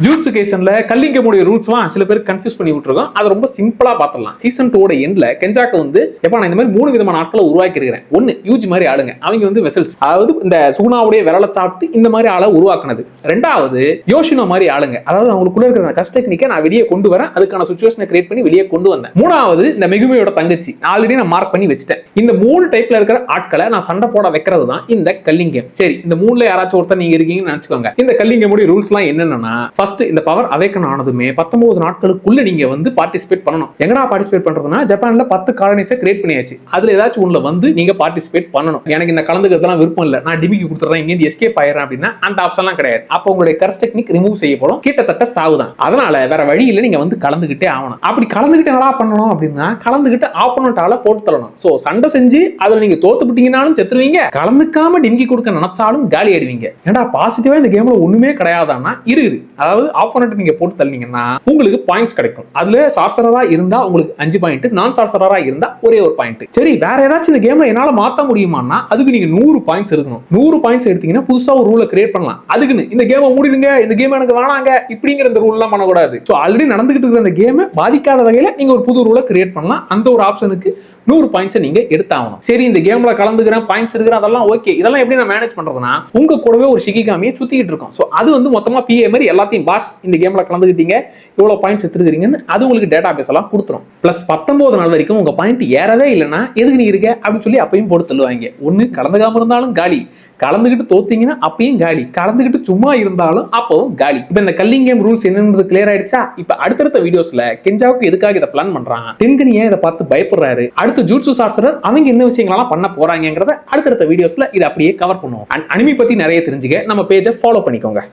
ஜூட்சு கைசன்ல கல்லிங்கமுடைய ரூல்ஸ்லாம் சில பேர் கன்ஃபியூஸ் பண்ணி விட்டுருக்கோம். அதை ரொம்ப சிம்பிளா பார்த்துடலாம். சீசன் 2 எண்ட்ல கெஞ்சாக்க வந்து எப்ப நான் இந்த மாதிரி 3 விதமான ஆட்களை உருவாக்கி இருக்கிறேன். ஒன்னு யூஜி மாதிரி ஆளுங்க, அவங்க வந்து வெசல்ஸ், அதாவது இந்த சுகுணாவுடைய விரலை சாப்பிட்டு இந்த மாதிரி ஆளை உருவாக்குனது. ரெண்டாவது யோஷினோ மாதிரி ஆளுங்க, அதாவது அவங்களுக்குள்ள இருக்கிற கஸ்ட் டெக்னிக்கை நான் வெளியே கொண்டு வரேன், அதுக்கான சுச்சுவேஷனை கிரியேட் பண்ணி வெளியே கொண்டு வந்தேன். மூணாவது இந்த மெகுமையோட தங்கச்சி, ஆல்ரெடி நான் மார்க் பண்ணி வச்சுட்டேன். இந்த 3 டைப்ல இருக்கிற ஆட்களை நான் சண்டை போட வைக்கிறது தான் இந்த கல்லிங்கம். சரி, இந்த 3ல யாராச்சும் ஒருத்தர் நீங்க இருக்கீங்கன்னு நினைச்சுக்கோங்க. இந்த கல்லிங்கமுடைய ரூல்ஸ் எல்லாம் என்னன்னா, ஃபர்ஸ்ட் இந்த பவர் அவேக்கன் ஆனதுமே 19 நாட்களுக்குள்ள நீங்க வந்து பார்ட்டிசிபேட் பண்ணணும். எங்கடா பார்ட்டிசிபேட் பண்றதுன்னா, ஜப்பான்ல 10 காலனிஸை கிரியேட் பண்ணியாச்சு. அதுல ஏதாச்சும் ஒண்ணுல வந்து நீங்க பார்ட்டிசிபேட் பண்ணணும். எனக்கு இந்த கலந்துக்கிறதுலாம் விருப்பம் இல்ல, நான் டிமிக்கு கொடுத்துறேன், இங்க இருந்து எஸ்கேப் ஆயிடுறேன் அப்படின்னா அந்த ஆப்ஷன்லாம் கிடையாது. அப்போ உங்களுடைய கர்ஸ் டெக்னிக் ரிமூவ் செய்யப்படும், கிட்டத்தட்ட சாவுதான். அதனால வேற வழி இல்ல, நீங்க வந்து கலந்துகிட்டே ஆகணும். அப்படி கலந்துகிட்டு என்னடா பண்ணணும் அப்படின்னா, கலந்துகிட்டு ஆப்போனன்ட் ஆள போட்டு தள்ளணும். சோ சண்டை செஞ்சு அதுல நீங்க தோத்துப்பிட்டீங்கனாலும் செத்துருவீங்க, கலந்துக்காம டிமிக்கி கொடுக்க நினைச்சாலும் காலி ஆயிடுவீங்க. ஏன்டா பாசிட்டிவா இந்த கேம்ல ஒண்ணுமே கிடையாதான்னா இருக்குது. அதாவது ஆப்போனன்ட் நீங்க போட்டு தள்ளினீங்கன்னா உங்களுக்கு பாயிண்ட்ஸ் கிடைக்கும். அதுல சார்சரரா இருந்தா உங்களுக்கு 5 பாயிண்ட், நான் சார்சரரா இருந்தா ஒரே ஒரு பாயிண்ட். சரி, வேற ஏதாச்சும் இந்த கேம்ல என்னால மாத்த முடியுமான்னா அதுக்கு நீங்க 100 பாயிண்ட்ஸ் இருக்கணும். 100 பாயிண்ட்ஸ் எடுத்தீங்கன்னா புதுசா ஒரு ரூலை கிரியேட் பண்ணலாம். அதுக்குன்னு இந்த கேமை மூடிடுங்க, இந்த கேம் எனக்கு வேணாங்க இப்படிங்கிற இந்த ரூல் எல்லாம் பண்ணக்கூடாது. சோ ஆல்ரெடி நடந்துகிட்டு இருக்கிற இந்த கேமை பாதிக்காத வகையில நீங்க ஒரு புது ரூலை கிரியேட் பண்ணலாம். அந்த ஒரு ஆப்ஷனுக்கு 100 பாயிண்ட்ஸ் நீங்க எடுத்தாகணும். சரி, இந்த கேம்ல கலந்துக்கிறேன், பாயிண்ட்ஸ் இருக்கிறேன், அதெல்லாம் ஓகே. இதெல்லாம் எப்படி நான் மேனேஜ் பண்றதுன்னா, உங்க கூடவே ஒரு ஷிகிகாமியை சுத்திக்கிட்டு இருக்கும். சோ அது வந்து மொத்தமா பிஏ மாதிரி எல்லாத்தையும் பாஸ் இந்த கேம்ல கலந்துக்கிட்டீங்க, இவ்வளவு பாயிண்ட்ஸ் எடுத்துருக்கீங்கன்னு அது உங்களுக்கு டேட்டா பேஸ் எல்லாம் கொடுத்துரும். பிளஸ் 19 நாள் வரைக்கும் உங்க பாயிண்ட் ஏறவே இல்லைன்னா எதுக்கு நீ இருக்க அப்படின்னு சொல்லி அப்பயும் போட்டு தள்ளுவாங்க. ஒண்ணு கலந்துக்காம இருந்தாலும் காலி, கலந்துகிட்டு தோத்தீங்கன்னா அப்பயும் காலி, கலந்துகிட்டு சும்மா இருந்தாலும் அப்பவும் காலி. இப்ப இந்த கல்லிங் கேம் ரூல்ஸ் என்னன்றது கிளியர் ஆயிடுச்சா? இப்ப அடுத்தடுத்த வீடியோஸ்ல கெஞ்சாவுக்கு எதுக்காக இதை பிளான் பண்றாங்க, டென்கனியா இதை பார்த்து பயப்படுறாரு, அடுத்து ஜூட்சு சார்சரர் அவங்க என்ன விஷயங்களெல்லாம் பண்ண போறாங்கிறத அடுத்தடுத்த வீடியோஸ்ல இதை அப்படியே கவர் பண்ணுவோம். அனிமி பத்தி நிறைய தெரிஞ்சுக்க நம்ம பேஜை ஃபாலோ பண்ணிக்கோங்க.